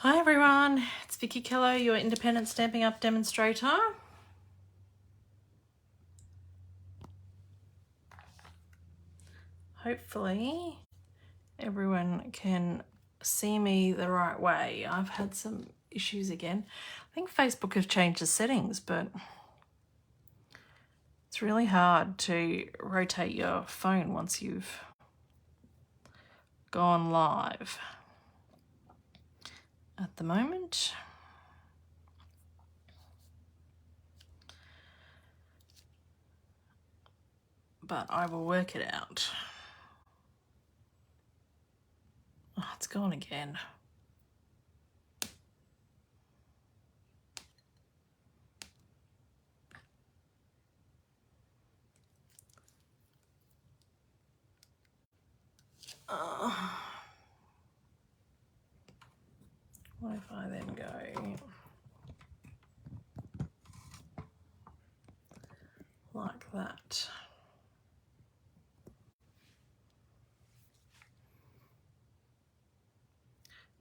Hi everyone, it's Vickie Kello, your independent Stampin' Up demonstrator. Hopefully everyone can see me the right way. I've had some issues again. I think Facebook have changed the settings, but it's really hard to rotate your phone once you've gone live at the moment. But I will work it out. Oh, it's gone again. What if I then go like that?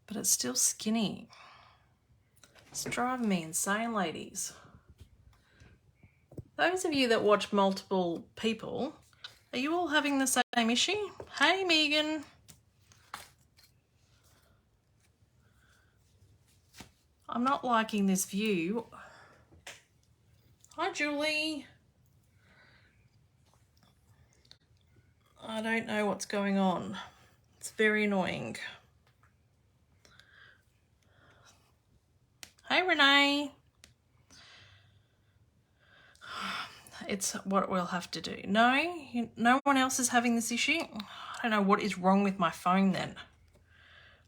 But it's still skinny. It's driving me insane, ladies. Those of you that watch multiple people, are you all having the same issue? Hey, Megan. I'm not liking this view. Hi, Julie. I don't know what's going on. It's very annoying. Hey, Renee. It's what we'll have to do. No one else is having this issue? I don't know what is wrong with my phone then.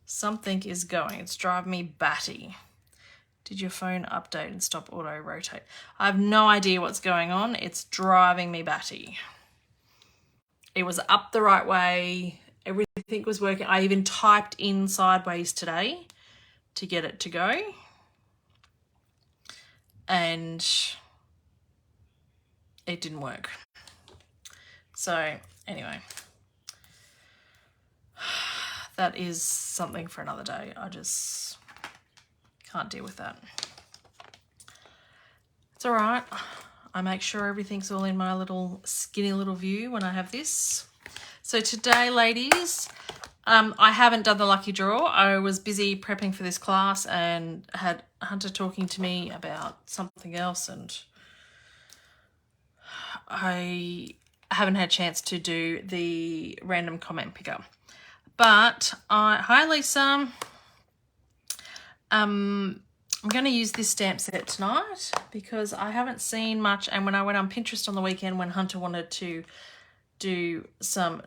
Something is going. It's driving me batty. Did your phone update and stop auto rotate? I have no idea what's going on. It's driving me batty. It was up the right way. Everything was working. I even typed in sideways today to get it to go. And it didn't work. So anyway, that is something for another day. I just can't deal with that. It's all right. I make sure everything's all in my little skinny little view when I have this. So today, ladies, I haven't done the lucky draw. I was busy prepping for this class and had Hunter talking to me about something else, and I haven't had a chance to do the random comment picker. But hi Lisa. I'm going to use this stamp set tonight because I haven't seen much, and when I went on Pinterest on the weekend when Hunter wanted to do some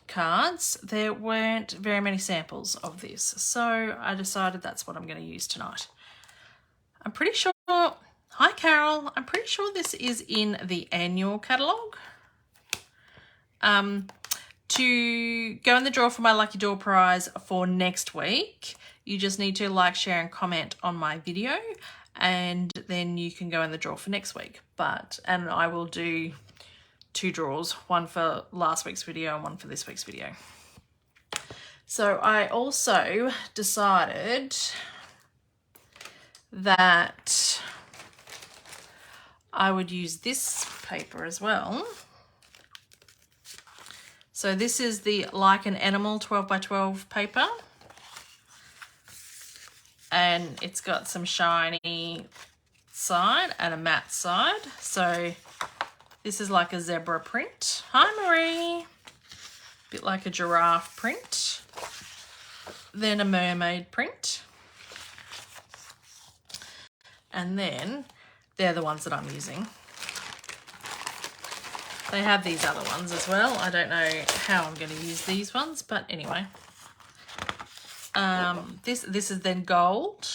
cards, there weren't very many samples of this, so I decided that's what I'm going to use tonight. I'm pretty sure, hi Carol, I'm pretty sure this is in the annual catalogue. To go in the draw for my lucky door prize for next week, you just need to like, share and comment on my video, and then you can go in the draw for next week. And I will do 2 draws, one for last week's video and one for this week's video. So I also decided that I would use this paper as well. So this is the Like an Animal 12x12 paper. And it's got some shiny side and a matte side. So this is like a zebra print. Hi Marie. A bit like a giraffe print. Then a mermaid print. And then they're the ones that I'm using. They have these other ones as well. I don't know how I'm going to use these ones, but anyway. This is then gold.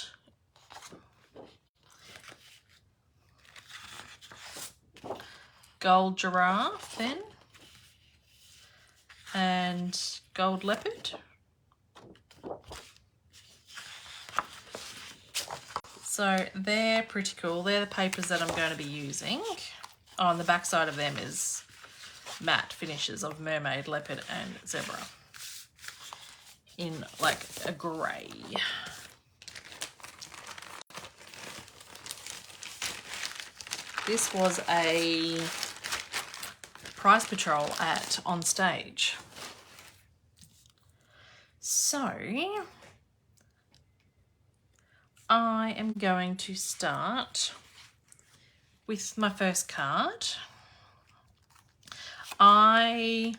Gold giraffe then. And gold leopard. So they're pretty cool. They're the papers that I'm going to be using. Oh, and the back side of them is matte finishes of mermaid, leopard and zebra in like a grey. This was a prize patrol on stage. So I am going to start with my first card. I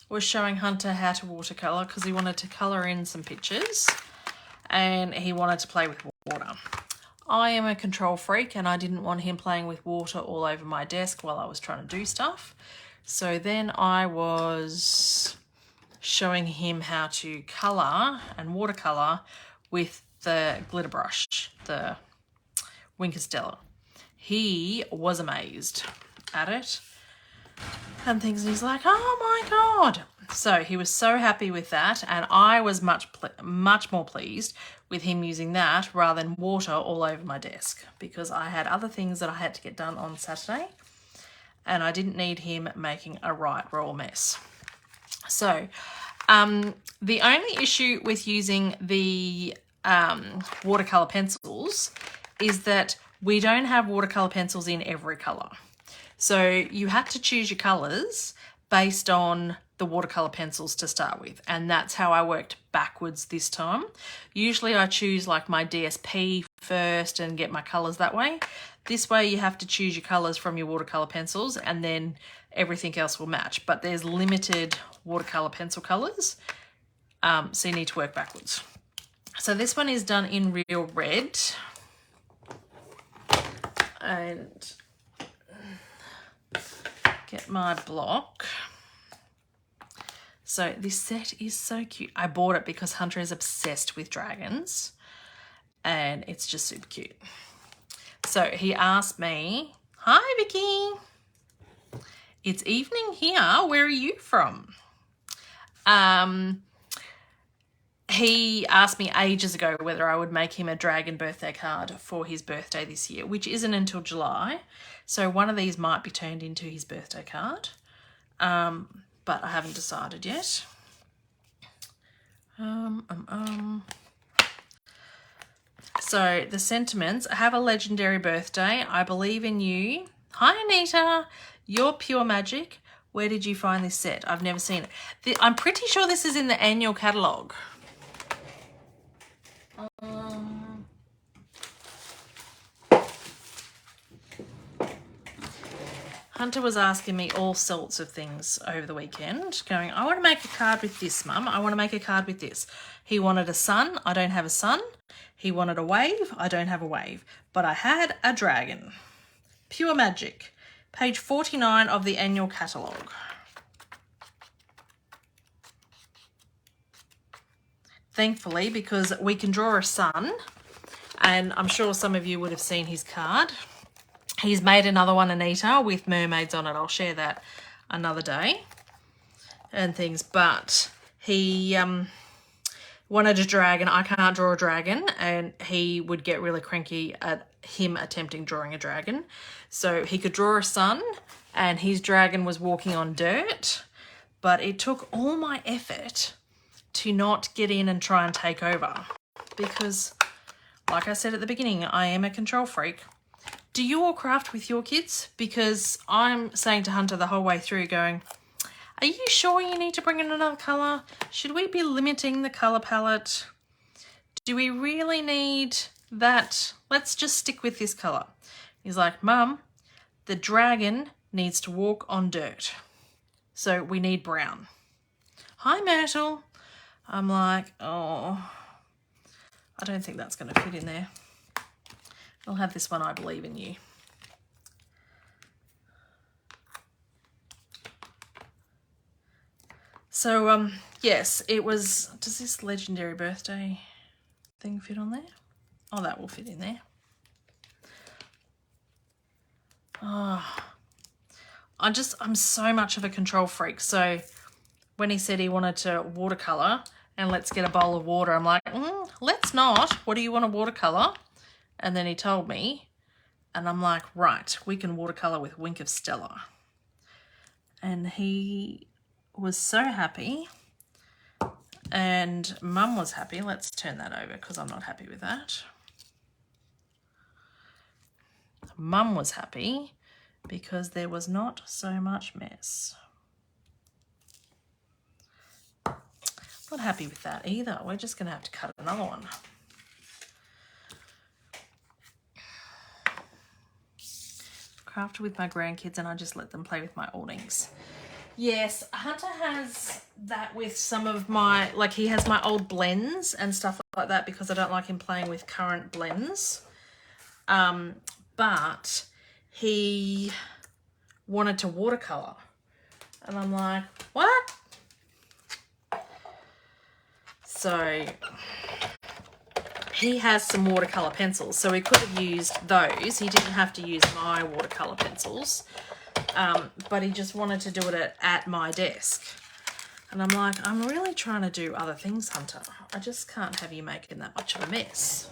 was showing Hunter how to watercolour because he wanted to colour in some pictures and he wanted to play with water. I am a control freak and I didn't want him playing with water all over my desk while I was trying to do stuff. So then I was showing him how to colour and watercolour with the glitter brush, the Stella. He was amazed at it and things. He's like, oh my God. So he was so happy with that, and I was much more pleased with him using that rather than water all over my desk, because I had other things that I had to get done on Saturday and I didn't need him making a right royal mess. So the only issue with using the watercolour pencils is that we don't have watercolour pencils in every colour. So you had to choose your colours based on the watercolour pencils to start with, and that's how I worked backwards this time. Usually I choose like my DSP first and get my colours that way. This way you have to choose your colours from your watercolour pencils and then everything else will match, but there's limited watercolour pencil colours, so you need to work backwards. So this one is done in Real Red, and get my block. So this set is so cute. I bought it because Hunter is obsessed with dragons and it's just super cute. So he asked me, hi Vickie, it's evening here, where are you from? He asked me ages ago whether I would make him a dragon birthday card for his birthday this year, which isn't until July. So one of these might be turned into his birthday card, but I haven't decided yet. So the sentiments: have a legendary birthday. I believe in you. Hi Anita, you're pure magic. Where did you find this set? I've never seen it. I'm pretty sure this is in the annual catalogue. Hunter was asking me all sorts of things over the weekend, going, I want to make a card with this, Mum. I want to make a card with this. He wanted a sun. I don't have a sun. He wanted a wave. I don't have a wave. But I had a dragon. Pure magic. Page 49 of the annual catalogue. Thankfully, because we can draw a sun, and I'm sure some of you would have seen his card. He's made another one, Anita, with mermaids on it. I'll share that another day and things. But he wanted a dragon. I can't draw a dragon, and he would get really cranky at him attempting drawing a dragon. So he could draw a sun, and his dragon was walking on dirt. But it took all my effort to not get in and try and take over, because, like I said at the beginning, I am a control freak. Do you all craft with your kids? Because I'm saying to Hunter the whole way through, going, are you sure you need to bring in another colour? Should we be limiting the colour palette? Do we really need that? Let's just stick with this colour. He's like, Mum, the dragon needs to walk on dirt, so we need brown. Hi, Myrtle. I'm like, oh, I don't think that's going to fit in there. I'll have this one, I believe in you. So, yes, it was, does this legendary birthday thing fit on there? Oh, that will fit in there. Oh, I'm so much of a control freak. So when he said he wanted to watercolour and let's get a bowl of water, I'm like, let's not. What do you want to watercolour? And then he told me, and I'm like, right, we can watercolour with Wink of Stella. And he was so happy, and Mum was happy. Let's turn that over because I'm not happy with that. Mum was happy because there was not so much mess. Not happy with that either. We're just going to have to cut another one. Craft with my grandkids and I just let them play with my awnings. Yes, Hunter has that with some of my, like he has my old blends and stuff like that because I don't like him playing with current blends. But he wanted to watercolor. And I'm like, what? So he has some watercolor pencils, so he could have used those. He didn't have to use my watercolor pencils, but he just wanted to do it at my desk. And I'm like, I'm really trying to do other things, Hunter. I just can't have you making that much of a mess.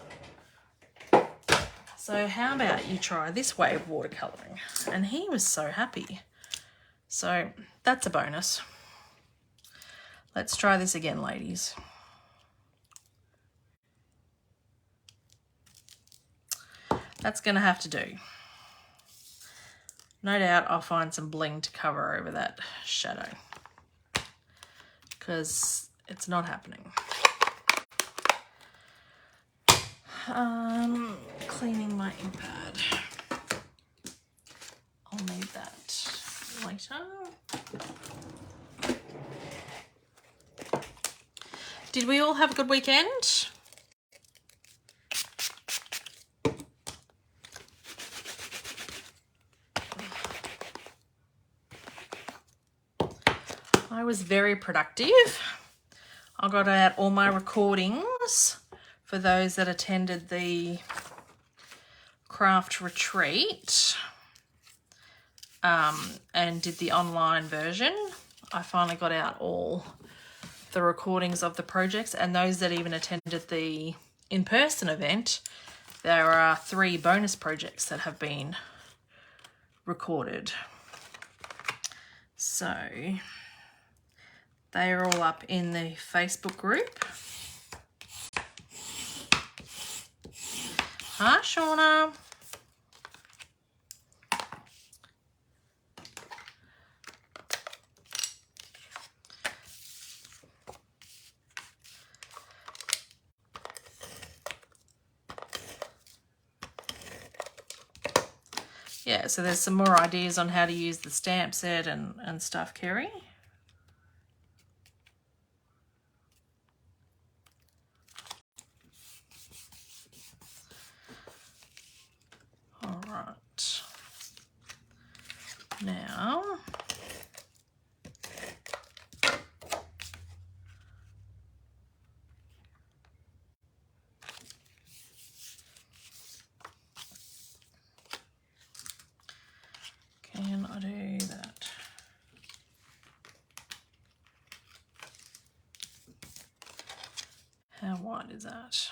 So how about you try this way of watercoloring? And he was so happy. So that's a bonus. Let's try this again, ladies. That's going to have to do. No doubt I'll find some bling to cover over that shadow because it's not happening. Cleaning my ink pad. I'll need that later. Did we all have a good weekend? I was very productive. I got out all my recordings for those that attended the craft retreat and did the online version. I finally got out all the recordings of the projects, and those that even attended the in-person event, there are 3 bonus projects that have been recorded. So they are all up in the Facebook group. Hi, Shauna. Yeah, so there's some more ideas on how to use the stamp set and stuff, Kerry. All right. Now, can I do that? How wide is that?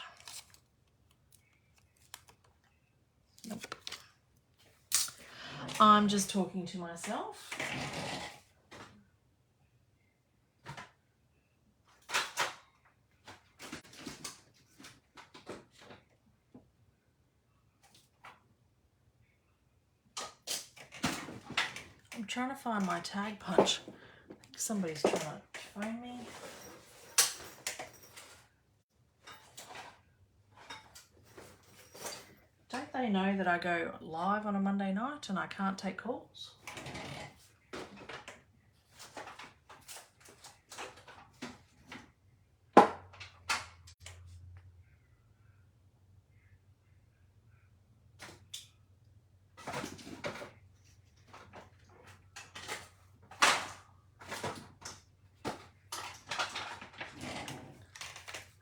Nope. I'm just talking to myself. I'm trying to find my tag punch. I think somebody's trying to phone me. Don't they know that I go live on a Monday night and I can't take calls?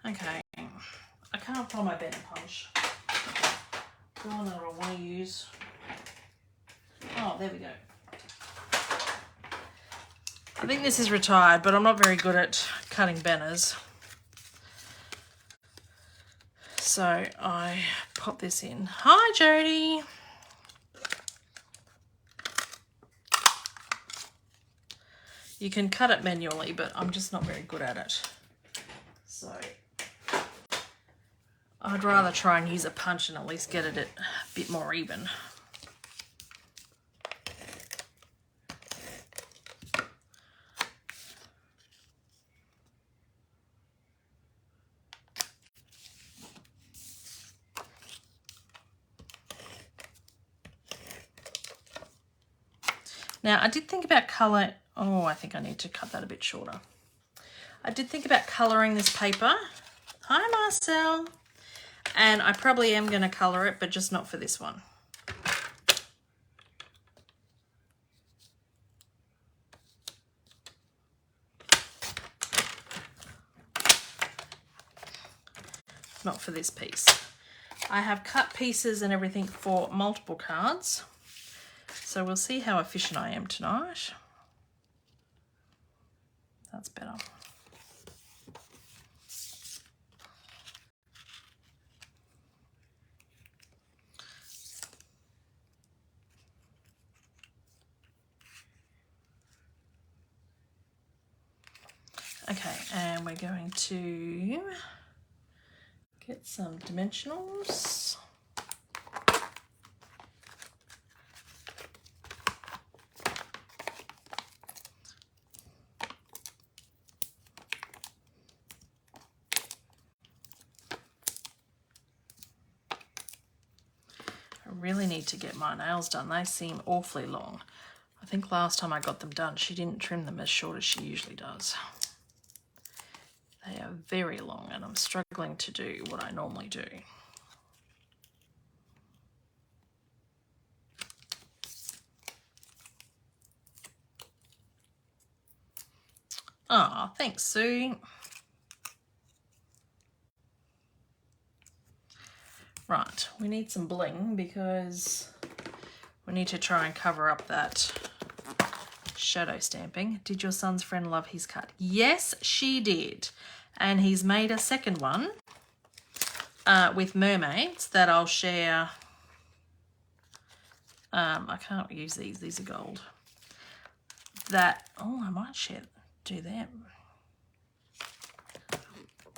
Okay, I can't find my bent punch. The one that I want to use. Oh, there we go. I think this is retired, but I'm not very good at cutting banners. So I pop this in. Hi, Jody. You can cut it manually, but I'm just not very good at it. So I'd rather try and use a punch and at least get it a bit more even. Now, I did think about colour. Oh, I think I need to cut that a bit shorter. I did think about colouring this paper. Hi, Marcel. And I probably am going to colour it, but just not for this one. Not for this piece. I have cut pieces and everything for multiple cards. So we'll see how efficient I am tonight. That's better. Okay, and we're going to get some dimensionals. I really need to get my nails done. They seem awfully long. I think last time I got them done, she didn't trim them as short as she usually does. They are very long and I'm struggling to do what I normally do. Oh, thanks, Sue. Right, we need some bling because we need to try and cover up that shadow stamping. Did your son's friend love his cut? Yes, she did. And he's made a second one with mermaids that I'll share. I can't use these are gold. I might do them.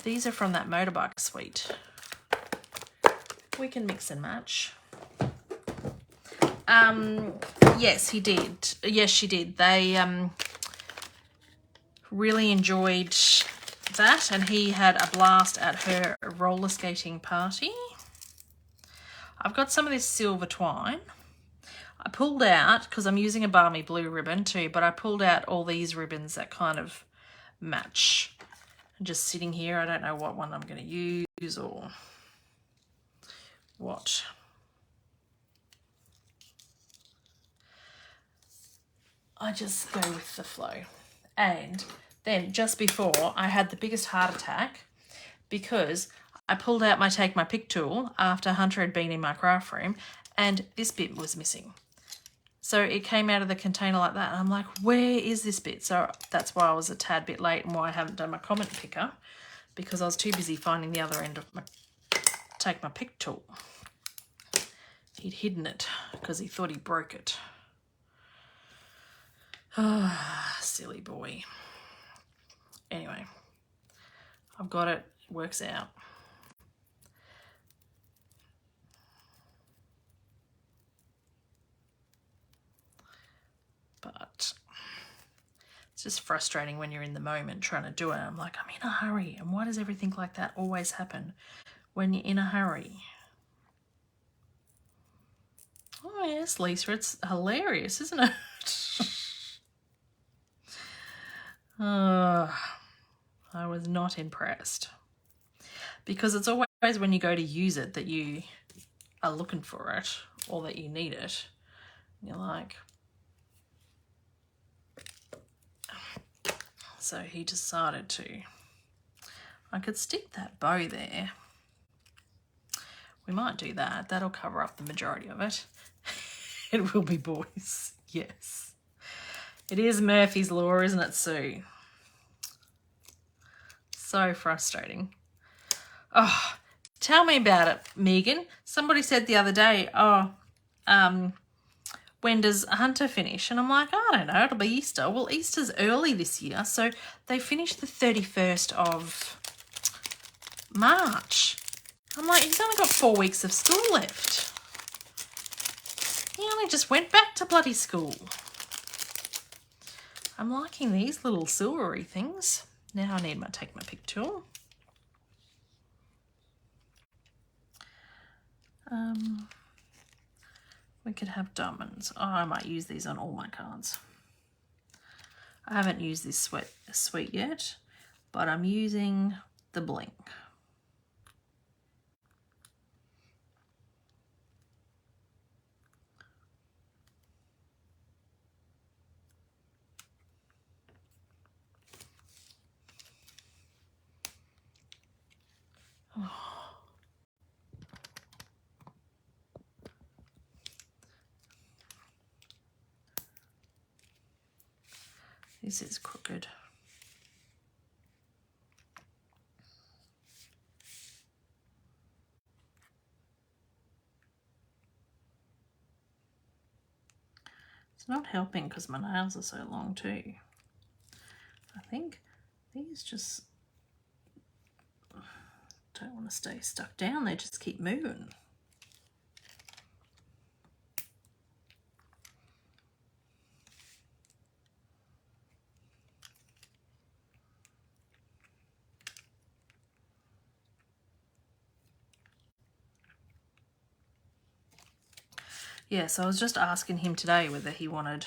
These are from that motorbike suite. We can mix and match. Yes, he did. Yes, she did. They really enjoyed that, and he had a blast at her roller skating party. I've got some of this silver twine. I pulled out, because I'm using a balmy blue ribbon too, but I pulled out all these ribbons that kind of match. I'm just sitting here. I don't know what one I'm going to use or what. I just go with the flow. And then just before, I had the biggest heart attack because I pulled out my Take My Pick tool after Hunter had been in my craft room and this bit was missing. So it came out of the container like that and I'm like, where is this bit? So that's why I was a tad bit late and why I haven't done my comment picker, because I was too busy finding the other end of my Take My Pick tool. He'd hidden it because he thought he broke it. Ah, silly boy. Anyway, I've got it. It works out. But it's just frustrating when you're in the moment trying to do it. I'm like, I'm in a hurry. And why does everything like that always happen when you're in a hurry? Oh, yes, Lisa, it's hilarious, isn't it? I was not impressed. Because it's always when you go to use it that you are looking for it or that you need it. You're like... So he decided to. I could stick that bow there. We might do that. That'll cover up the majority of it. It will be boys. Yes. It is Murphy's Law, isn't it, Sue? So frustrating. Oh, tell me about it, Megan. Somebody said the other day, when does Hunter finish? And I'm like, I don't know, it'll be Easter. Well, Easter's early this year, so they finished the 31st of March. I'm like, he's only got 4 weeks of school left. He only just went back to bloody school. I'm liking these little silvery things. Now I need my Take My Pick tool. We could have diamonds. Oh, I might use these on all my cards. I haven't used this sweet yet, but I'm using the blink. Oh. This is crooked. It's not helping because my nails are so long too. I think these just don't want to stay stuck down. They just keep moving. Yeah, so I was just asking him today whether he wanted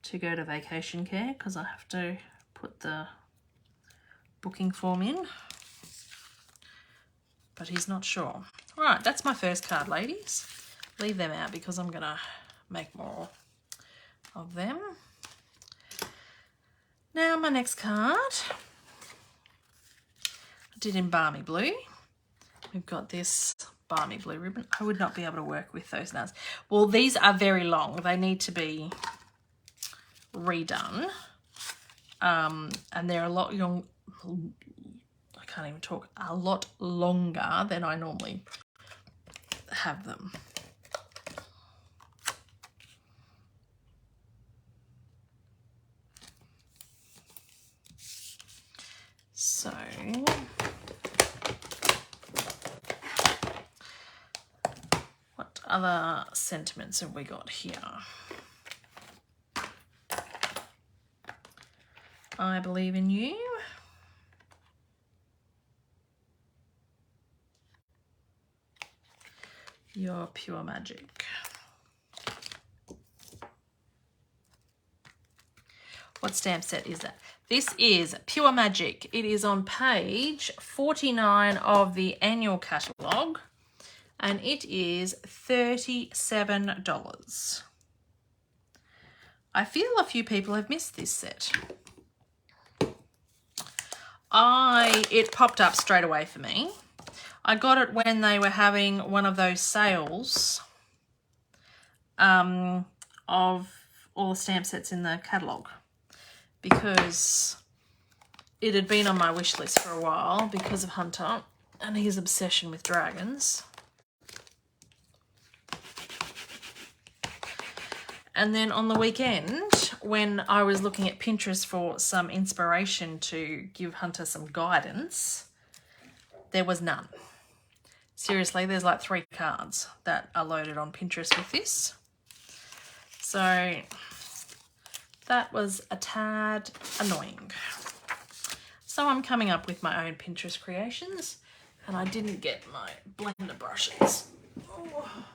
to go to vacation care because I have to put the booking form in, but he's not sure. All right, that's my first card, ladies. Leave them out because I'm gonna make more of them. Now my next card, I did in Balmy Blue. We've got this Balmy Blue ribbon. I would not be able to work with those nails. Well, these are very long. They need to be redone. And they're a lot young. I can't even talk. A lot longer than I normally have them. So what other sentiments have we got here? I believe in you. You're pure magic. What stamp set is that? This is Pure Magic. It is on page 49 of the annual catalogue, and it is $37. I feel a few people have missed this set. It popped up straight away for me. I got it when they were having one of those sales of all the stamp sets in the catalogue, because it had been on my wish list for a while because of Hunter and his obsession with dragons. And then on the weekend, when I was looking at Pinterest for some inspiration to give Hunter some guidance, there was none. Seriously, there's like 3 cards that are loaded on Pinterest with this. So that was a tad annoying. So I'm coming up with my own Pinterest creations, and I didn't get my blender brushes. Oh.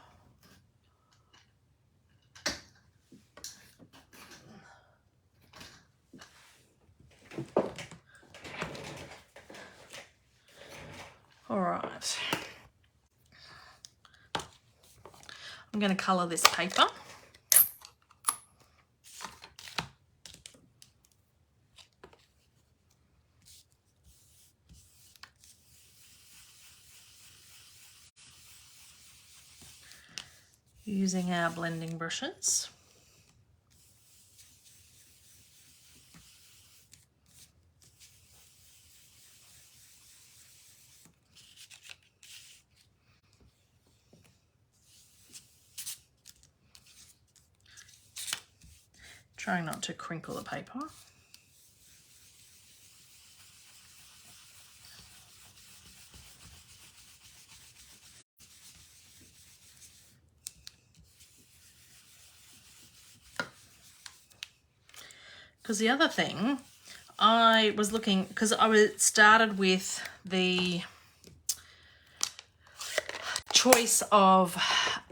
All right. I'm going to colour this paper. Using our blending brushes. Trying not to crinkle the paper. Because the other thing, I was looking, because I started with the choice of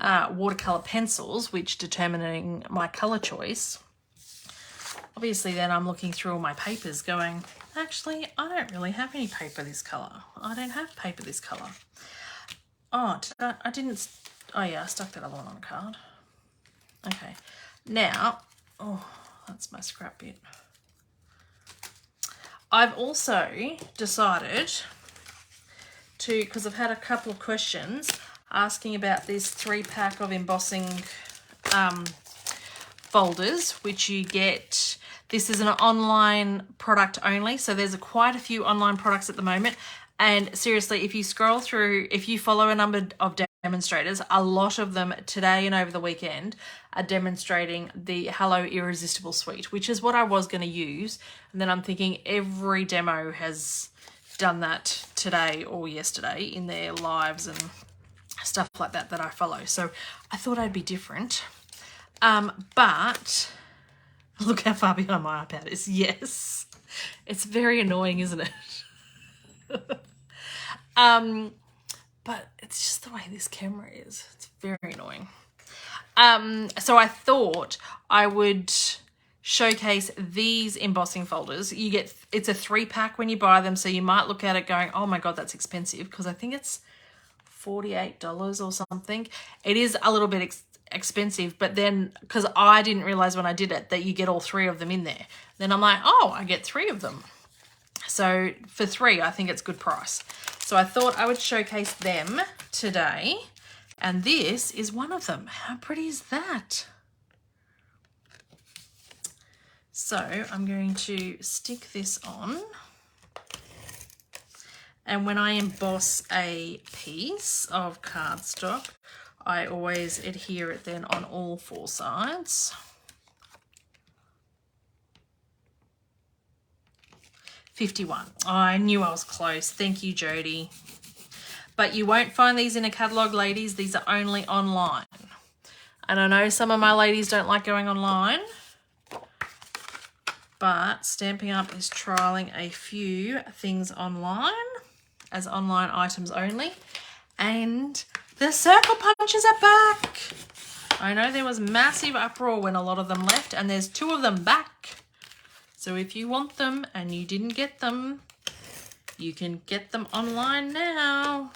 watercolour pencils, which determining my colour choice, obviously then I'm looking through all my papers going, actually, I don't really have any paper this colour. I don't have paper this colour. Oh, I didn't, oh yeah, I stuck that other one on a card. Okay, now, oh, that's my scrap bit. I've also decided to, because I've had a couple of questions asking about this 3-pack of embossing folders, which you get. This is an online product only, so there's quite a few online products at the moment. And seriously, if you scroll through, if you follow a number of demonstrators, a lot of them today and over the weekend are demonstrating the Hello Irresistible Suite, which is what I was going to use. And then I'm thinking every demo has done that today or yesterday in their lives and stuff like that that I follow. So I thought I'd be different. But look how far behind my iPad is. Yes. It's very annoying, isn't it? But it's just the way this camera is. It's very annoying. So I thought I would showcase these embossing folders. You get, it's a 3-pack when you buy them, so you might look at it going, oh my God, that's expensive, because I think it's $48 or something. It is a little bit expensive, but then, because I didn't realize when I did it that you get all 3 of them in there. Then I'm like, oh, I get 3 of them. So for 3, I think it's good price. So I thought I would showcase them today. And this is one of them. How pretty is that? So I'm going to stick this on. And when I emboss a piece of cardstock, I always adhere it then on all 4 sides. $51. Oh, I knew I was close. Thank you, Jody. But you won't find these in a catalogue, ladies. These are only online. And I know some of my ladies don't like going online, but Stampin' Up is trialling a few things online as online items only. And the circle punches are back. I know there was massive uproar when a lot of them left, and there's 2 of them back. So if you want them and you didn't get them, you can get them online now.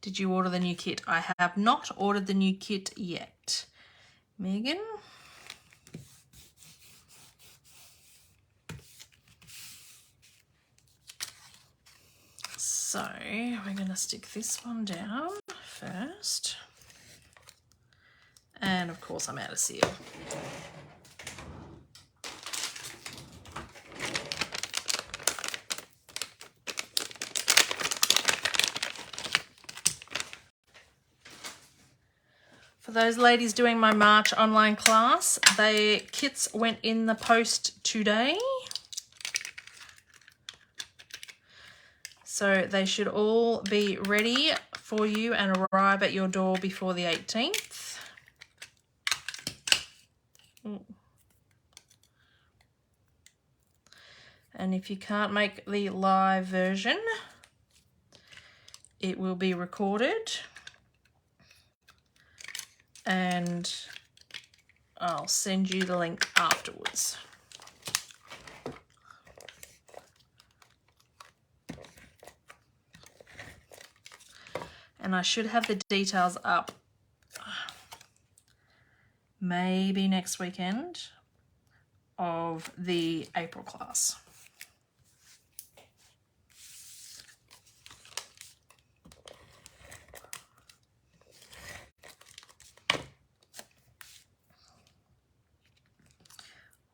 Did you order the new kit? I have not ordered the new kit yet. Megan? So we're going to stick this one down first. And of course I'm out of seal. For those ladies doing my March online class, the kits went in the post today. So they should all be ready for you and arrive at your door before the 18th. And if you can't make the live version, it will be recorded. And I'll send you the link afterwards. And I should have the details up maybe next weekend of the April class.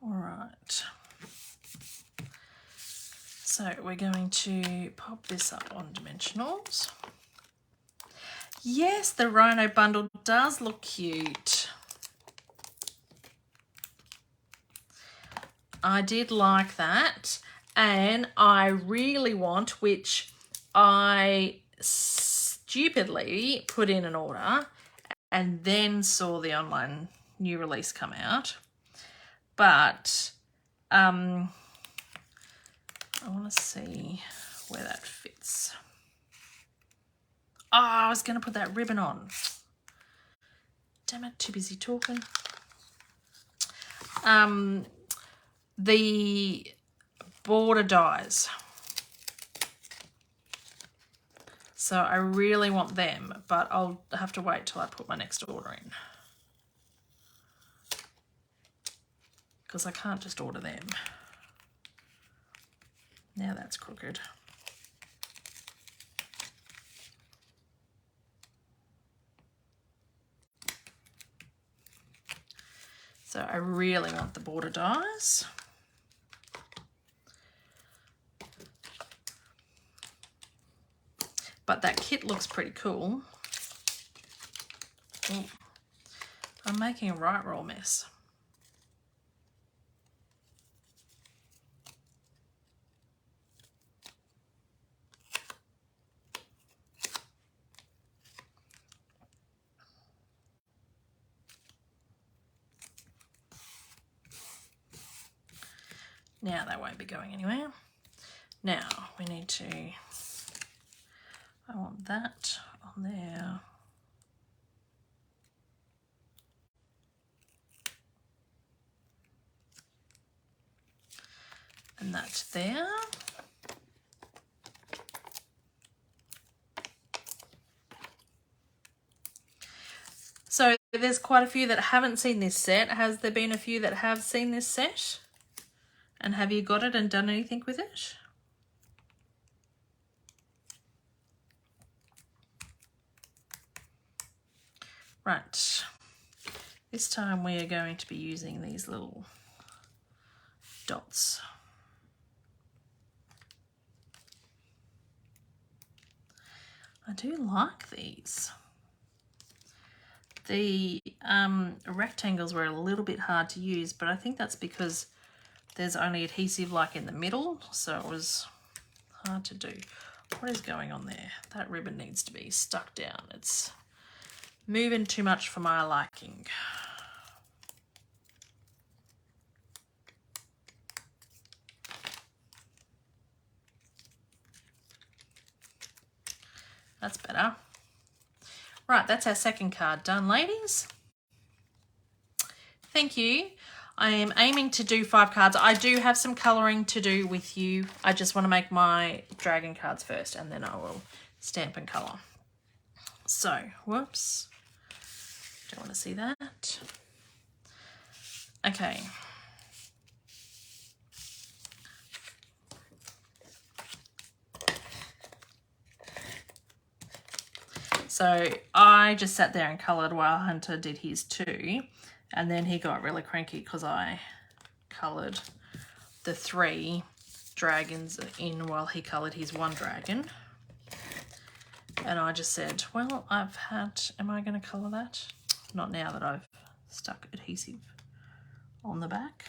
All right. So we're going to pop this up on dimensionals. Yes, the Rhino bundle does look cute. I did like that, and I really want, which I stupidly put in an order and then saw the online new release come out. But I want to see where that fits. I was going to put that ribbon on. Damn it, too busy talking. The border dies. So I really want them, but I'll have to wait till I put my next order in. Because I can't just order them. Now that's crooked. So I really want the border dies. But that kit looks pretty cool. Ooh, I'm making a right roll mess. Now they won't be going anywhere. Now we need to, I want that on there. And that there. So there's quite a few that haven't seen this set. Has there been a few that have seen this set? And have you got it and done anything with it? Right. This time we are going to be using these little dots. I do like these. The rectangles were a little bit hard to use, but I think that's because there's only adhesive like in the middle, so it was hard to do. What is going on there? That ribbon needs to be stuck down. It's moving too much for my liking. That's better. Right, that's our second card done, ladies. Thank you. I am aiming to do 5 cards. I do have some colouring to do with you. I just want to make my dragon cards first, and then I will stamp and colour. So, whoops. Don't want to see that. Okay. So I just sat there and coloured while Hunter did his too, and then he got really cranky because I coloured the 3 dragons in while he coloured his 1 dragon. And I just said, well, am I going to colour that? Not now that I've stuck adhesive on the back.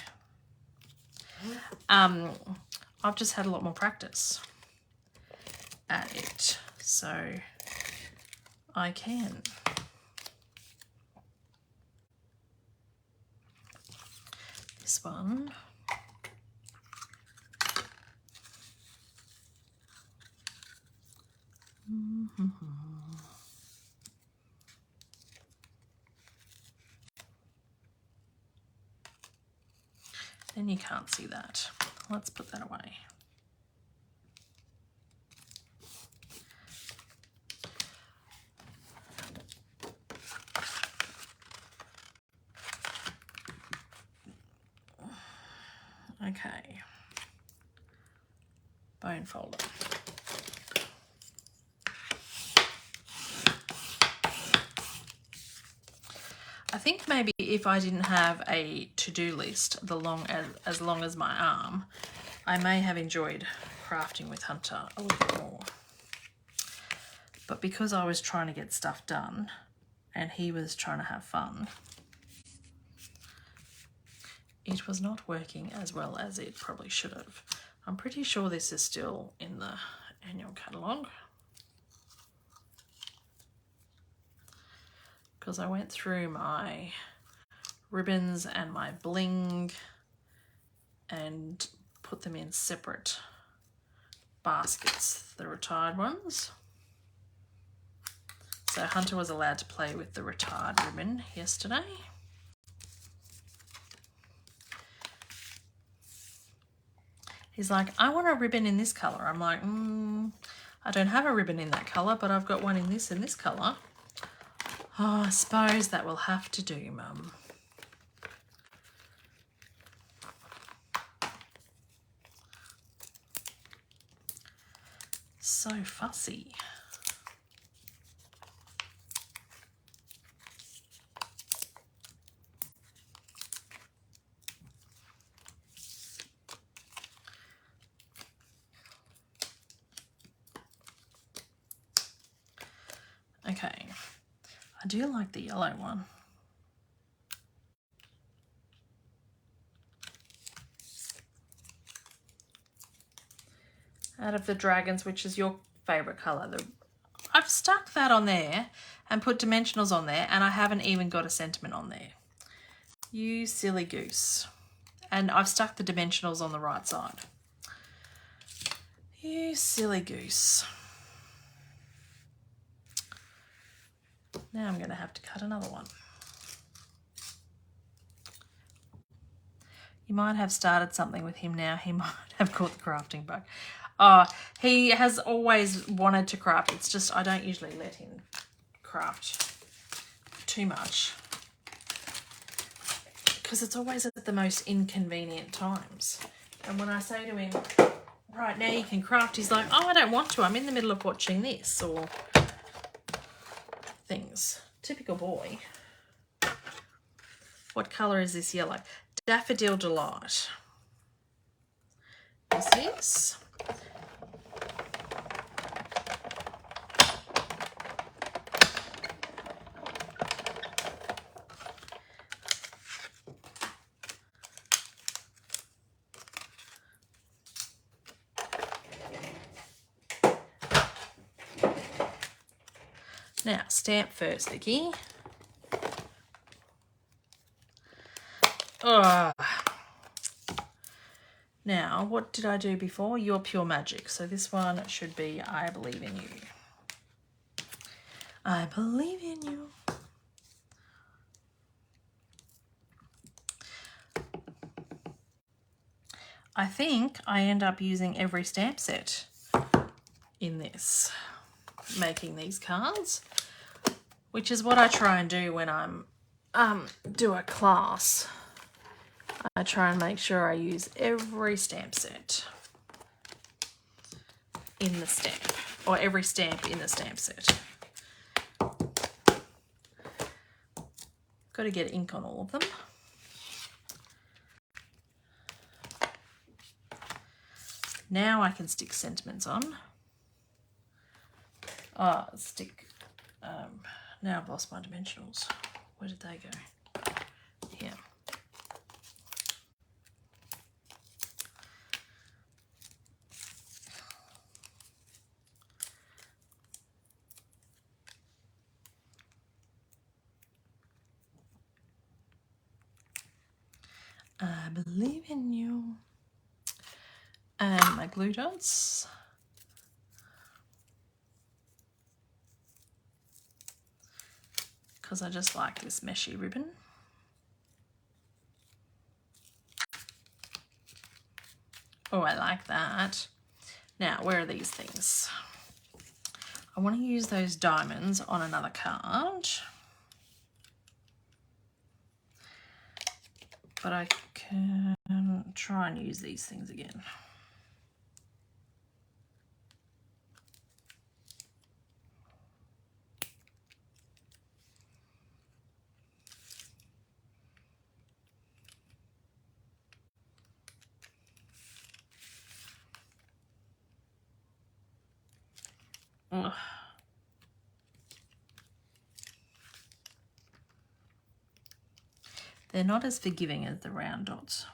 I've just had a lot more practice at it, so I can. This one. Then you can't see that. Let's put that away. Okay. Bone folder. I think maybe if I didn't have a to-do list as long as my arm, I may have enjoyed crafting with Hunter a little bit more. But because I was trying to get stuff done and he was trying to have fun, it was not working as well as it probably should have. I'm pretty sure this is still in the annual catalogue, because I went through my ribbons and my bling and put them in separate baskets, the retired ones. So Hunter was allowed to play with the retard ribbon yesterday. He's like, I want a ribbon in this colour. I'm like, I don't have a ribbon in that colour, but I've got one in this colour. Oh, I suppose that will have to do, Mum. So fussy. Okay, I do like the yellow one. Out of the dragons, which is your favourite colour, I've stuck that on there and put dimensionals on there, and I haven't even got a sentiment on there. You silly goose. And I've stuck the dimensionals on the right side. You silly goose. Now I'm going to have to cut another one. You might have started something with him now. He might have caught the crafting bug. He has always wanted to craft. It's just I don't usually let him craft too much because it's always at the most inconvenient times. And when I say to him, right now you can craft, he's like, oh, I don't want to. I'm in the middle of watching this or things. Typical boy. What colour is this yellow? Daffodil Delight. Is this? Now, stamp first, Vickie. Now, what did I do before? You're Pure Magic. So this one should be I Believe in You. I believe in you. I think I end up using every stamp set in this, making these cards, which is what I try and do when I'm do a class. I try and make sure I use every stamp set in the stamp, or every stamp in the stamp set. Got to get ink on all of them. Now I can stick sentiments on. Now I've lost my dimensionals. Where did they go? Here. I believe in you. And my glue dots. Because I just like this meshy ribbon. Oh, I like that. Now, where are these things? I want to use those diamonds on another card. But I can try and use these things again. Ugh. They're not as forgiving as the round dots.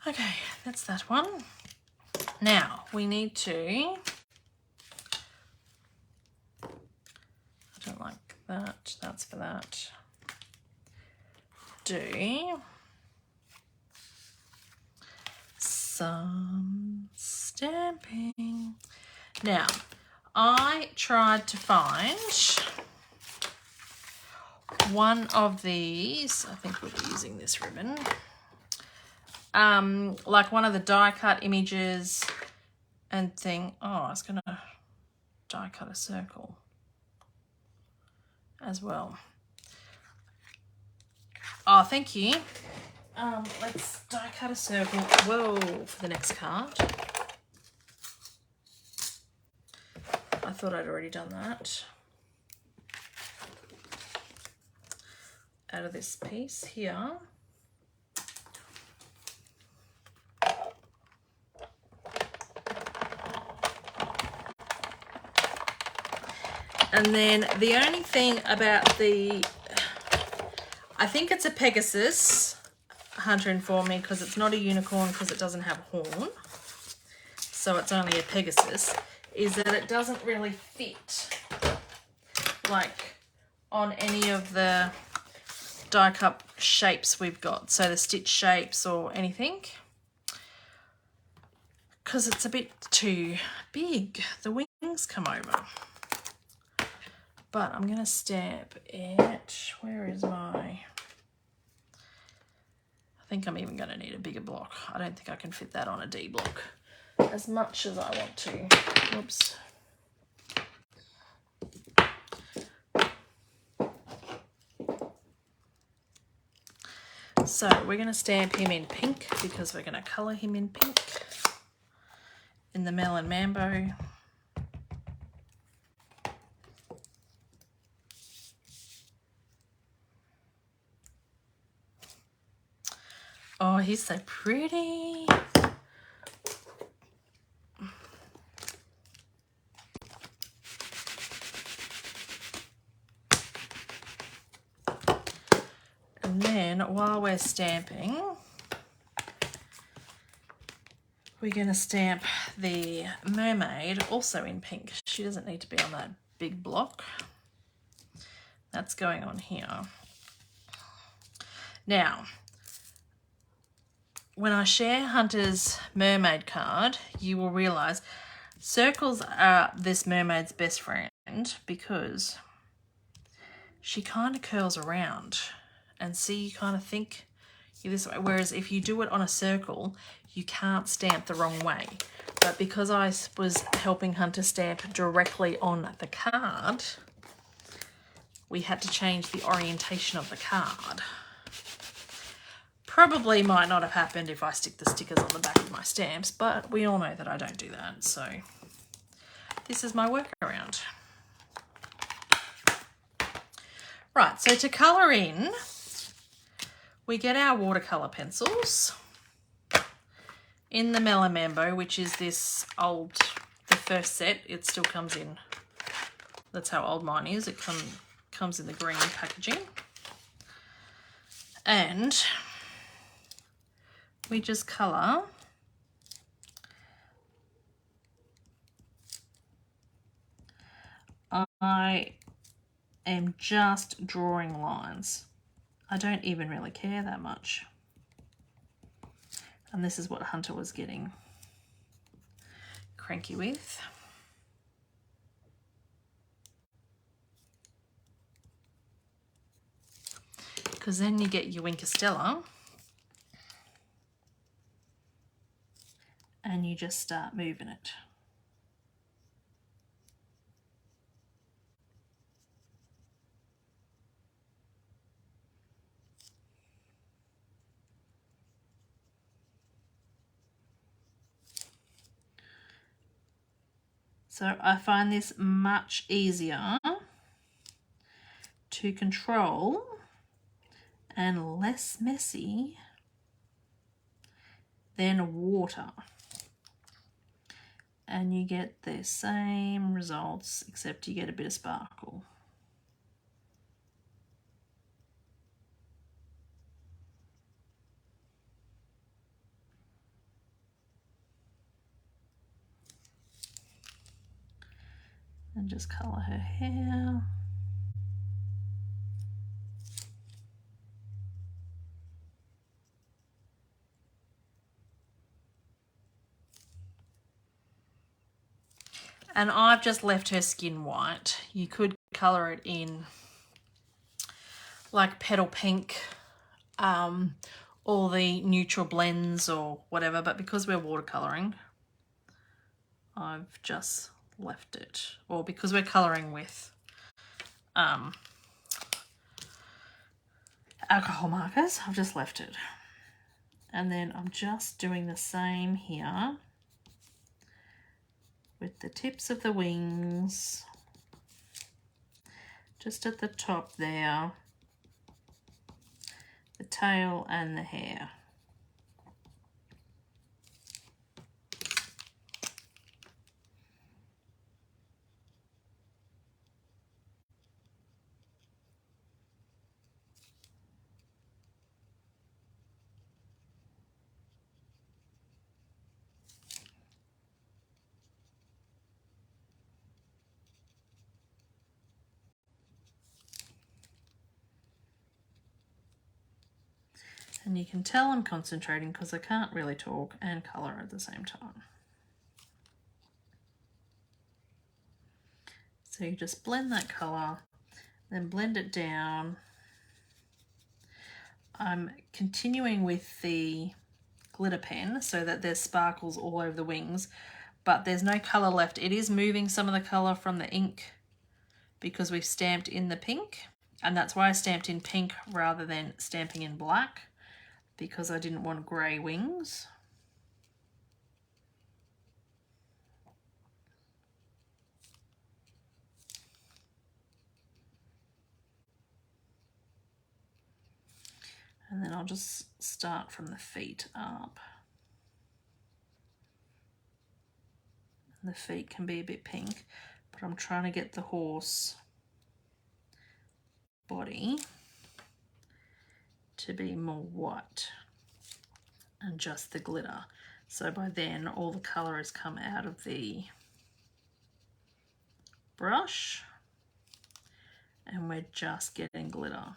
Okay, that's that one. Now we need to, I don't like that, that's for that. do some stamping. Now, I tried to find one of these. I think we'll be using this ribbon. Like one of the die cut images and thing. Oh, I was gonna die cut a circle as well. Oh, thank you. Let's die cut a circle. Whoa, for the next card. I thought I'd already done that. Out of this piece here. And then the only thing about the, I think it's a Pegasus, Hunter informed me, because it's not a unicorn because it doesn't have a horn. So it's only a Pegasus, is that it doesn't really fit like on any of the die cut shapes we've got. So the stitch shapes or anything. Because it's a bit too big. The wings come over. But I'm going to stamp it. Where is my... I think I'm even going to need a bigger block. I don't think I can fit that on a D block as much as I want to. Whoops. So we're going to stamp him in pink because we're going to colour him in pink in the Melon Mambo. Oh, he's so pretty. And then while we're stamping, we're going to stamp the mermaid also in pink. She doesn't need to be on that big block. That's going on here. Now, when I share Hunter's mermaid card, you will realise circles are this mermaid's best friend because she kind of curls around. And see, you kind of think you're this way. Whereas if you do it on a circle, you can't stamp the wrong way. But because I was helping Hunter stamp directly on the card, we had to change the orientation of the card. Probably might not have happened if I stick the stickers on the back of my stamps, but we all know that I don't do that. So this is my workaround. Right, so to colour in, we get our watercolour pencils in the Melon Mambo, which is this old, the first set. It still comes in, that's how old mine is. It comes in the green packaging. And we just colour I am just drawing lines. I don't even really care that much. And this is what Hunter was getting cranky with. Because then you get your Wink Stella and you just start moving it. So I find this much easier to control and less messy than water. And you get the same results, except you get a bit of sparkle. And just colour her hair. And I've just left her skin white. You could colour it in like petal pink, or the neutral blends or whatever, but because we're watercolouring, I've just left it. Or because we're colouring with alcohol markers, I've just left it. And then I'm just doing the same here with the tips of the wings, just at the top there, the tail and the hair. And you can tell I'm concentrating because I can't really talk and colour at the same time. So you just blend that colour, then blend it down. I'm continuing with the glitter pen so that there's sparkles all over the wings, but there's no colour left. It is moving some of the colour from the ink because we've stamped in the pink, and that's why I stamped in pink rather than stamping in black, because I didn't want grey wings. And then I'll just start from the feet up. And the feet can be a bit pink, but I'm trying to get the horse body to be more white and just the glitter. So by then all the colour has come out of the brush and we're just getting glitter.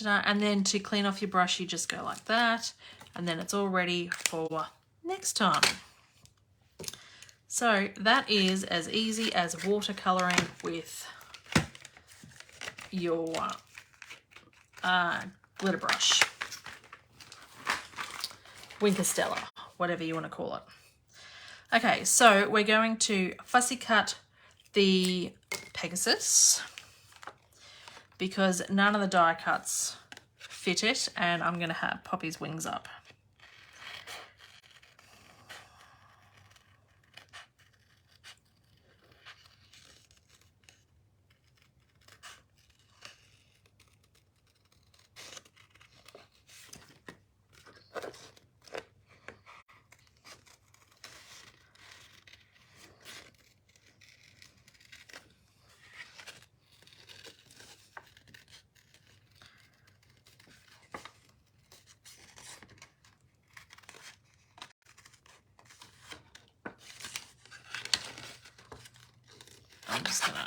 And then to clean off your brush, you just go like that, and then it's all ready for next time. So that is as easy as watercolouring with your glitter brush. Winker Stella, whatever you want to call it. Okay, so we're going to fussy cut the Pegasus because none of the die cuts fit it, and I'm going to pop his wings up. I'm just gonna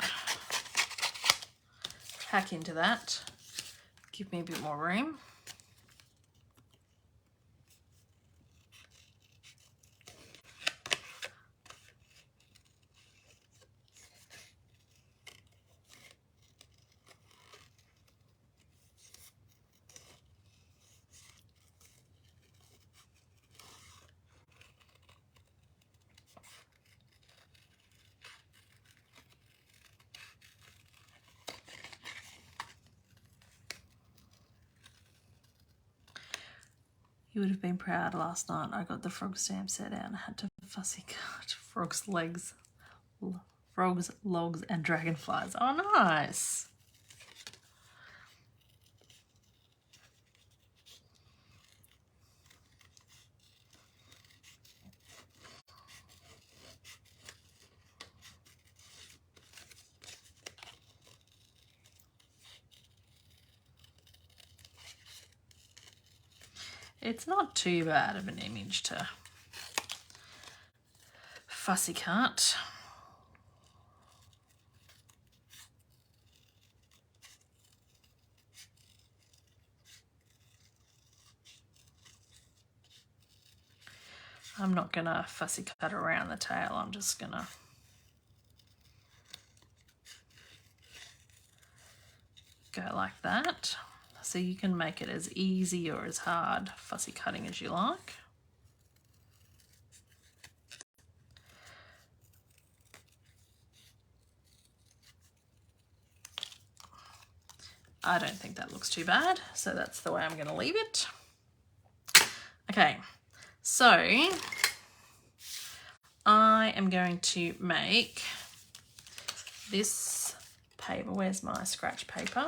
hack into that, give me a bit more room. You would have been proud last night. I got the frog stamp set out and had to fussy cut frogs' legs, frogs, logs, and dragonflies. Oh, nice. It's not too bad of an image to fussy cut. I'm not going to fussy cut around the tail. I'm just going to go like that. So you can make it as easy or as hard fussy cutting as you like. I don't think that looks too bad, so that's the way I'm going to leave it. Okay, so I am going to make this paper. Where's my scratch paper?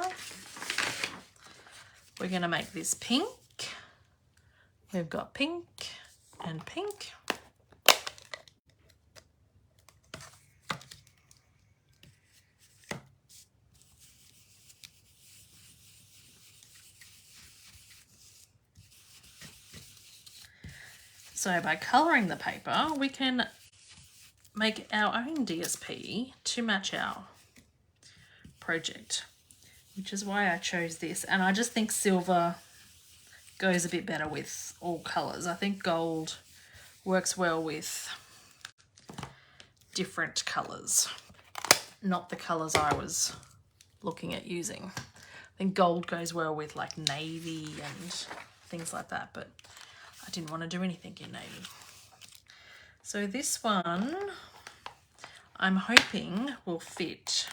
We're going to make this pink. We've got pink and pink. So by colouring the paper, we can make our own DSP to match our project, which is why I chose this. And I just think silver goes a bit better with all colours. I think gold works well with different colours, not the colours I was looking at using. I think gold goes well with like navy and things like that, but I didn't want to do anything in navy. So this one I'm hoping will fit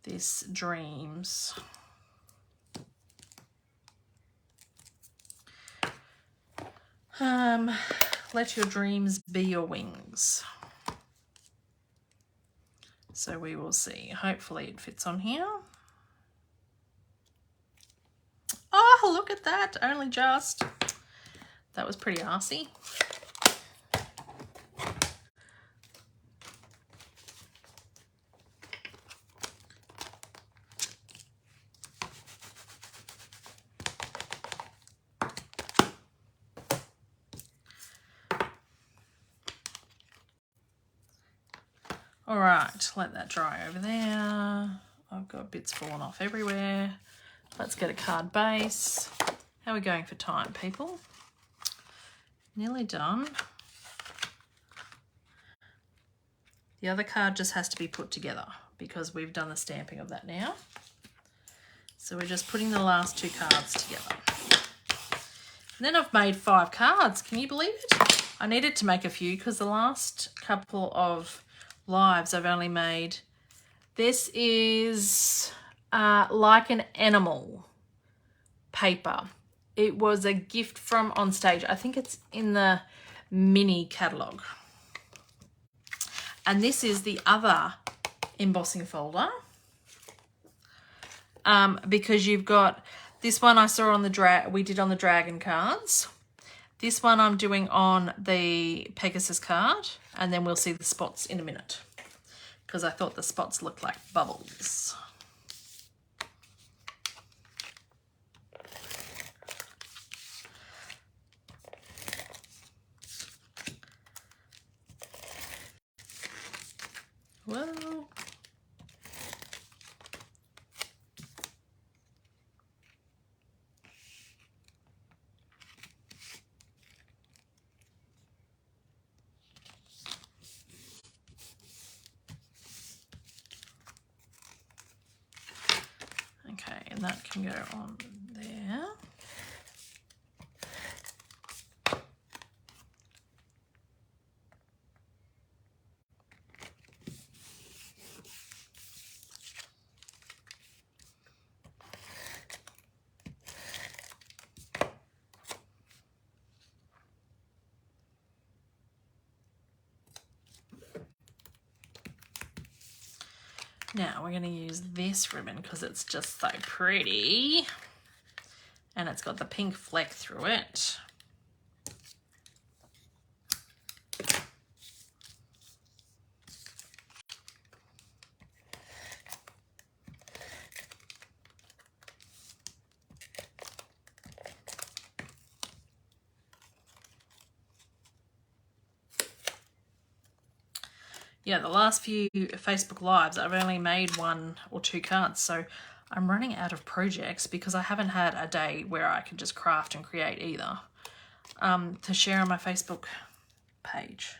this Dreams. Let your dreams be your wings. So we will see. Hopefully it fits on here. Oh, look at that. Only just. That was pretty arsey. All right, let that dry over there. I've got bits falling off everywhere. Let's get a card base. How are we going for time, people? Nearly done. The other card just has to be put together because we've done the stamping of that now. So we're just putting the last two cards together. And then I've made 5 cards. Can you believe it? I needed to make a few because the last couple of lives I've only made. This is like an animal paper. It was a gift from On Stage. I think it's in the mini catalogue. And this is the other embossing folder. Because you've got this one I saw on the we did on the dragon cards. This one I'm doing on the Pegasus card, and then we'll see the spots in a minute because I thought the spots looked like bubbles. Whoa. Okay, and that can go on there. Now we're going to use this ribbon because it's just so pretty and it's got the pink fleck through it. Yeah, the last few Facebook Lives, I've only made 1 or 2 cards, so I'm running out of projects because I haven't had a day where I can just craft and create either. to share on my Facebook page.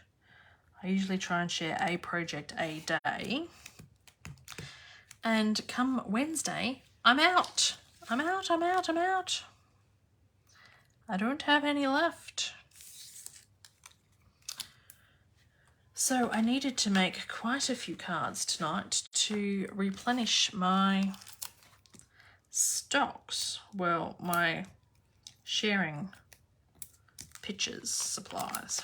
I usually try and share a project a day. And come Wednesday, I'm out. I'm out. I don't have any left. So I needed to make quite a few cards tonight to replenish my stocks. Well, my sharing pictures supplies.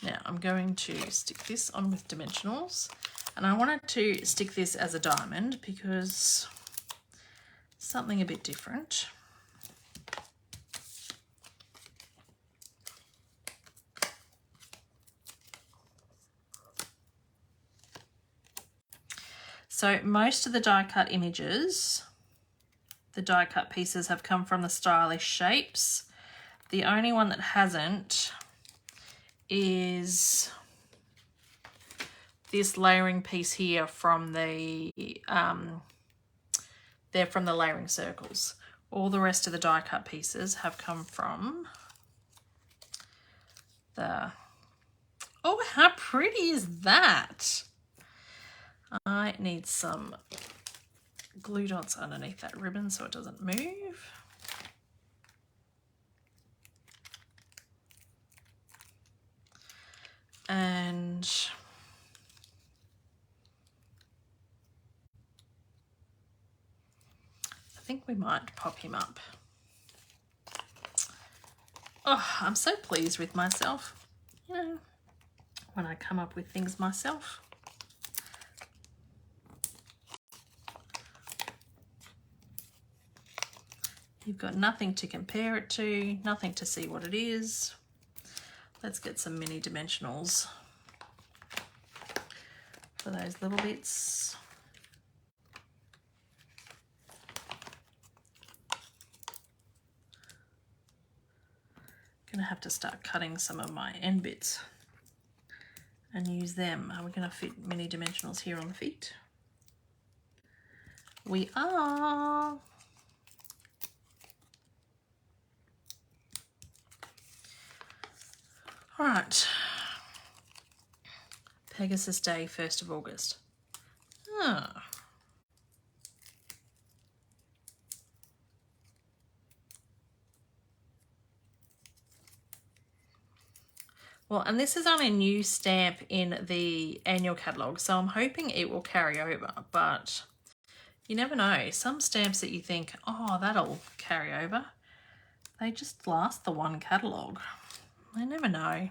Now I'm going to stick this on with dimensionals, and I wanted to stick this as a diamond because something a bit different. So most of the die cut images, the die cut pieces have come from the Stylish Shapes. The only one that hasn't is this layering piece here from the, they're from the layering circles. All the rest of the die cut pieces have come from the, oh, how pretty is that? I need some glue dots underneath that ribbon so it doesn't move. And I think we might pop him up. Oh, I'm so pleased with myself, you know, when I come up with things myself. You've got nothing to compare it to, nothing to see what it is. Let's get some mini dimensionals for those little bits. Gonna have to start cutting some of my end bits and use them. Are we gonna fit mini dimensionals here on the feet? We are. All right, Pegasus Day, 1st of August. Ah. Well, and this is only a new stamp in the annual catalogue, so I'm hoping it will carry over, but you never know. Some stamps that you think, oh, that'll carry over, they just last the one catalogue. I never know.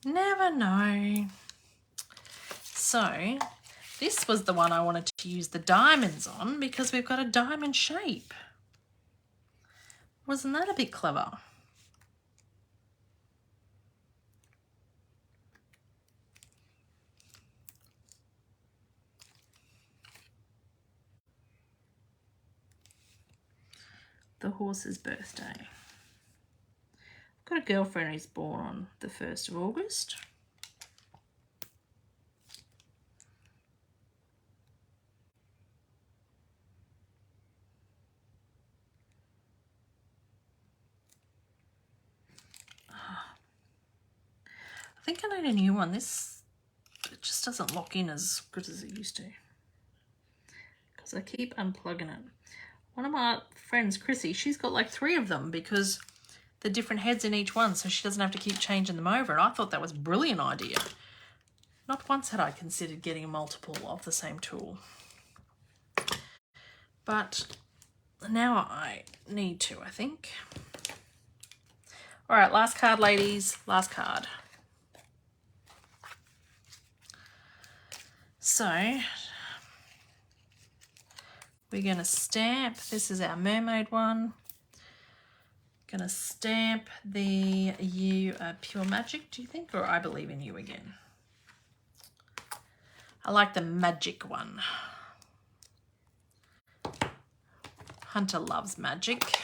Never know. So this was the one I wanted to use the diamonds on because we've got a diamond shape. Wasn't that a bit clever? The horse's birthday. I've got a girlfriend who's born on the 1st of August. I think I need a new one. This, it just doesn't lock in as good as it used to because I keep unplugging it. One of my friends, Chrissy, she's got like 3 of them because the different heads in each one, so she doesn't have to keep changing them over. And I thought that was a brilliant idea. Not once had I considered getting a multiple of the same tool. But now I need to, I think. All right, last card, ladies. Last card. So we're going to stamp. This is our mermaid one. Going to stamp the You Are Pure Magic, do you think? Or I Believe in You again. I like the magic one. Hunter loves magic.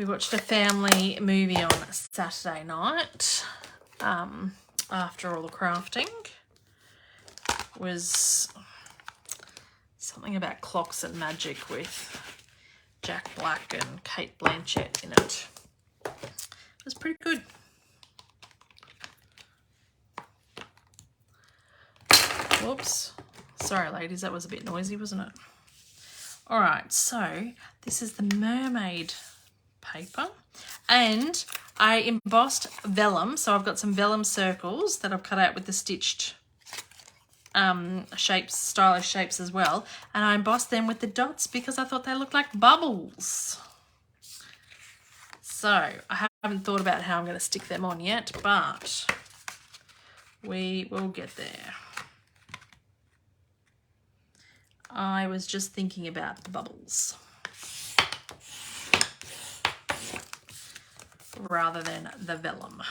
We watched a family movie on Saturday night after all the crafting. It was something about clocks and magic with Jack Black and Kate Blanchett in it. It was pretty good. Whoops. Sorry, ladies, that was a bit noisy, wasn't it? All right, so this is the mermaid paper. And I embossed vellum. So I've got some vellum circles that I've cut out with the stitched shapes, stylish shapes as well. And I embossed them with the dots because I thought they looked like bubbles. So I haven't thought about how I'm going to stick them on yet, but we will get there. I was just thinking about the bubbles rather than the vellum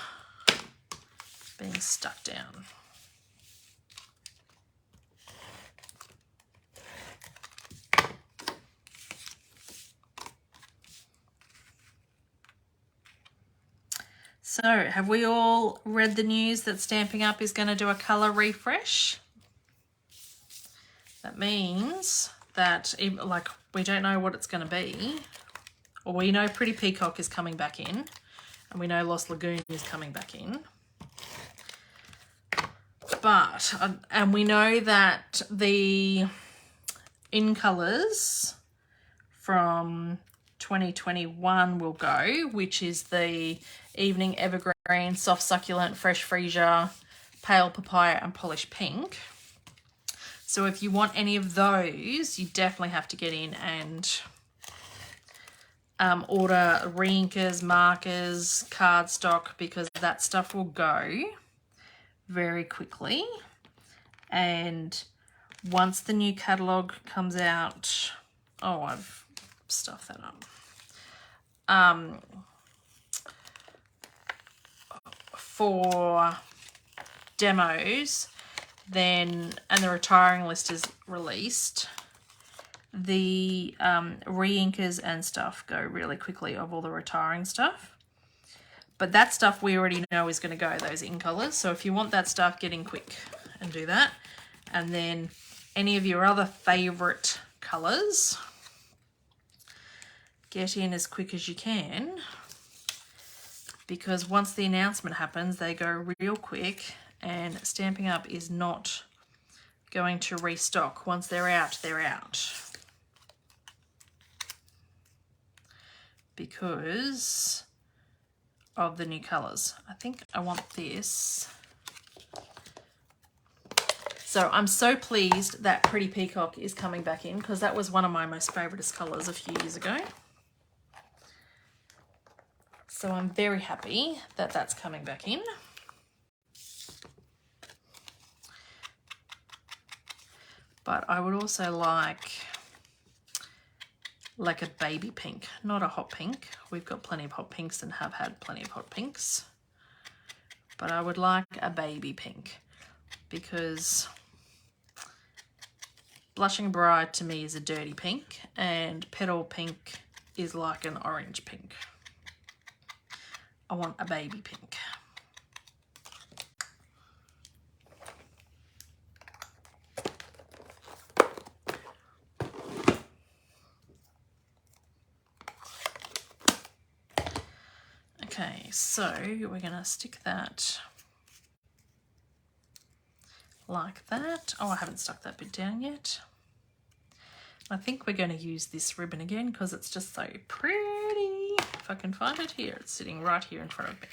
being stuck down. So, have we all read the news that Stampin' Up! Is going to do a colour refresh? That means that, like, we don't know what it's going to be. Or we know Pretty Peacock is coming back in. And we know Lost Lagoon is coming back in. But, and we know that the in colours from 2021 will go, which is the Evening Evergreen, Soft Succulent, Fresh Freesia, Pale Papaya and Polished Pink. So if you want any of those, you definitely have to get in and order re-inkers, markers, cardstock, because that stuff will go very quickly. And once the new catalogue comes out, oh, I've stuffed that up. For demos, then, and the retiring list is released, the re-inkers and stuff go really quickly of all the retiring stuff. But that stuff we already know is going to go, those in colours. So if you want that stuff, get in quick and do that. And then any of your other favourite colours, get in as quick as you can. Because once the announcement happens, they go real quick. And Stampin' Up! Is not going to restock. Once they're out, they're out. Because of the new colours. I think I want this. So I'm so pleased that Pretty Peacock is coming back in, because that was one of my most favourite colours a few years ago. So I'm very happy that that's coming back in. But I would also like a baby pink, not a hot pink. We've got plenty of hot pinks and have had plenty of hot pinks. But I would like a baby pink, because Blushing Bride to me is a dirty pink and Petal Pink is like an orange pink. I want a baby pink. Okay, so we're going to stick that like that. Oh, I haven't stuck that bit down yet. I think we're going to use this ribbon again because it's just so pretty. If I can find it here, it's sitting right here in front of me.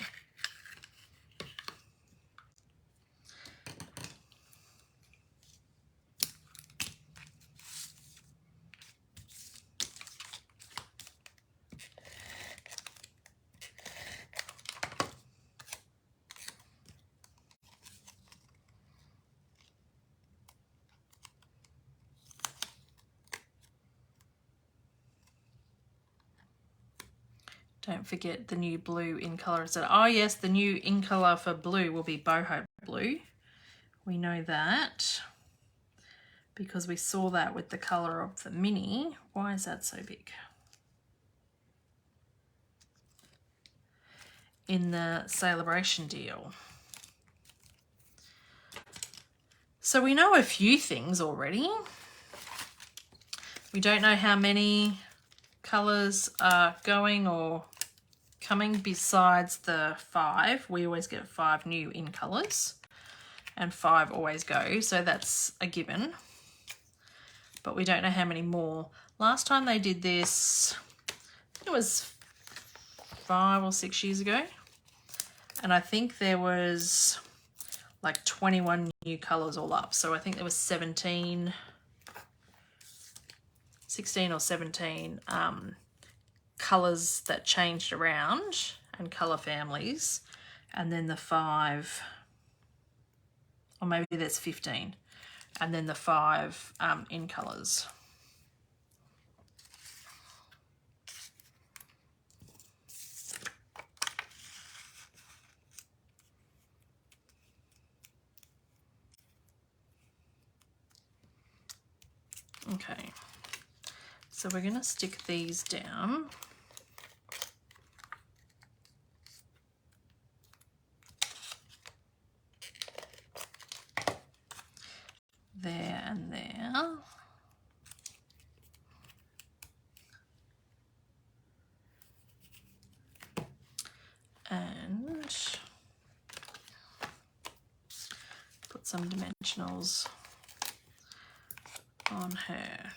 Don't forget the new blue in colour. Oh yes, the new in colour for blue will be boho blue. We know that because we saw that with the colour of the mini. Why is that so big? in the Celebration deal. So we know a few things already. We don't know how many colours are going or coming besides the 5. We always get 5 new in colours and 5 always go, so that's a given. But we don't know how many more. Last time they did this, it was 5 or 6 years ago, and I think there was like 21 new colours all up. So I think there was 16 or 17 colours that changed around and colour families, and then the 5, or maybe there's 15, and then the 5 in colours. Okay, so we're going to stick these down. There and there. And put some dimensionals on her.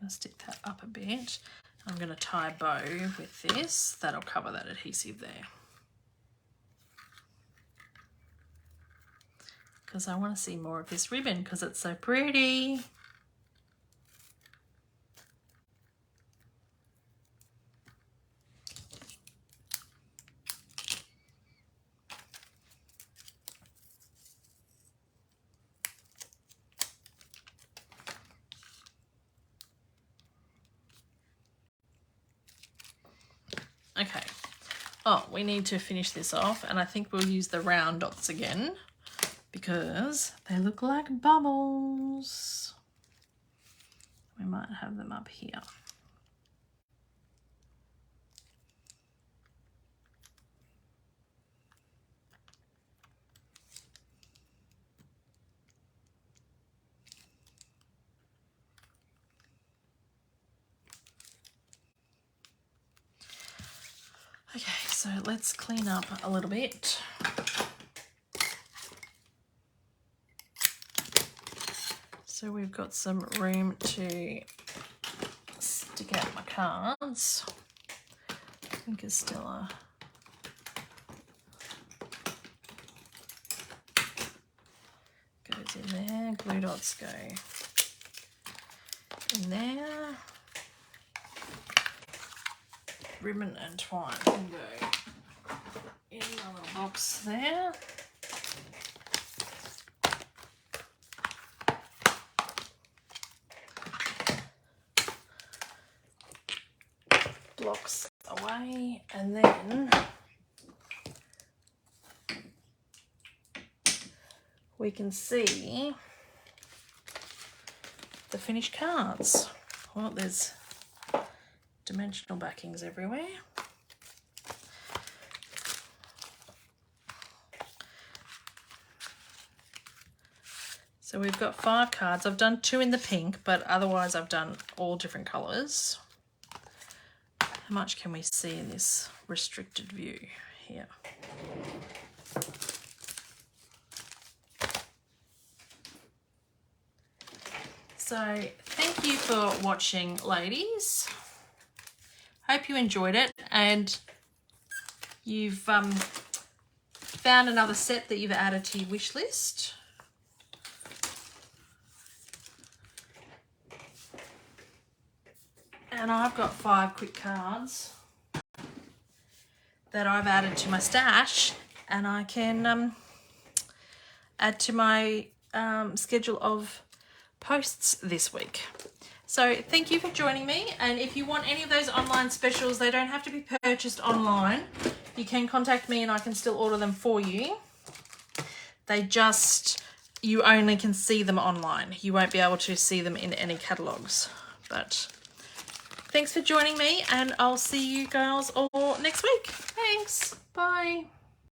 Stick that up a bit. I'm going to tie a bow with this. That'll cover that adhesive there. Because I want to see more of this ribbon because it's so pretty. Okay, oh, we need to finish this off, and I think we'll use the round dots again because they look like bubbles. We might have them up here. Okay, so let's clean up a little bit. So we've got some room to stick out my cards. I think it's still a... goes in there, glue dots go in there. Ribbon and twine can go in the little box there. Blocks away, and then we can see the finished cards. Well, there's dimensional backings everywhere. So we've got 5 cards. I've done 2 in the pink, but otherwise I've done all different colours. How much can we see in this restricted view here? So thank you for watching, ladies. Hope you enjoyed it and you've found another set that you've added to your wish list. And I've got 5 quick cards that I've added to my stash, and I can add to my schedule of posts this week. So thank you for joining me, and if you want any of those online specials, they don't have to be purchased online. You can contact me and I can still order them for you. You only can see them online. You won't be able to see them in any catalogues. But thanks for joining me, and I'll see you girls all next week. Thanks. Bye.